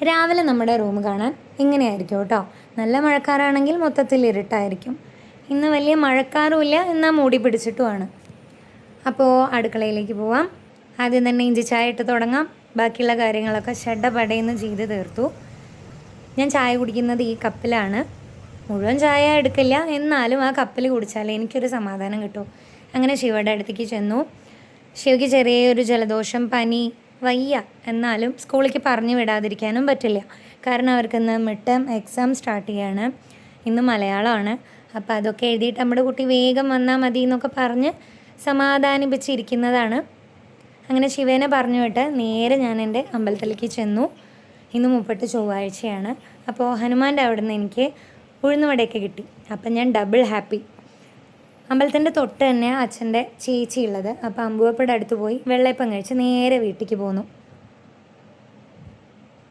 രാവിലെ നമ്മുടെ റൂം കാണാൻ ഇങ്ങനെയായിരിക്കും കേട്ടോ. നല്ല മഴക്കാറാണെങ്കിൽ മൊത്തത്തിൽ ഇരുട്ടായിരിക്കും. ഇന്ന് വലിയ മഴക്കാറുമില്ല, എന്നാൽ മൂടി പിടിച്ചിട്ടുമാണ്. അപ്പോൾ അടുക്കളയിലേക്ക് പോവാം. ആദ്യം തന്നെ ഇഞ്ചി ചായ ഇട്ട് തുടങ്ങാം. ബാക്കിയുള്ള കാര്യങ്ങളൊക്കെ ഷഡപടയെന്ന് ചെയ്ത് തീർത്തു. ഞാൻ ചായ കുടിക്കുന്നത് ഈ കപ്പിലാണ്. മുഴുവൻ ചായ എടുക്കില്ല, എന്നാലും ആ കപ്പിൽ കുടിച്ചാലേ എനിക്കൊരു സമാധാനം കിട്ടും. അങ്ങനെ ശിവയുടെ അടുത്തേക്ക് ചെന്നു. ശിവയ്ക്ക് ചെറിയൊരു ജലദോഷം, പനി, വയ്യ. എന്നാലും സ്കൂളിലേക്ക് പറഞ്ഞു വിടാതിരിക്കാനും പറ്റില്ല. കാരണം അവർക്കിന്ന് മിഡ് ടേം എക്സാം സ്റ്റാർട്ട് ചെയ്യാണ്. ഇന്ന് മലയാളമാണ്. അപ്പോൾ അതൊക്കെ എഴുതിയിട്ട് നമ്മുടെ കുട്ടി വേഗം വന്നാൽ മതി എന്നൊക്കെ പറഞ്ഞ് സമാധാനിപ്പിച്ചിരിക്കുന്നതാണ്. അങ്ങനെ ശിവേനെ പറഞ്ഞു വിട്ട് നേരെ ഞാൻ എൻ്റെ അമ്പലത്തിലേക്ക് ചെന്നു. ഇന്ന് 30 ചൊവ്വാഴ്ചയാണ്. അപ്പോൾ ഹനുമാൻ്റെ അവിടെ നിന്ന് എനിക്ക് ഉഴുന്നുവടയൊക്കെ കിട്ടി. അപ്പം ഞാൻ ഡബിൾ ഹാപ്പി. അമ്പലത്തിൻ്റെ തൊട്ട് തന്നെ അച്ഛൻ്റെ ചേച്ചി ഉള്ളത്. അപ്പോൾ അമ്പുവപ്പയുടെ അടുത്ത് പോയി വെള്ളയപ്പം കഴിച്ച് നേരെ വീട്ടിലേക്ക് പോന്നു.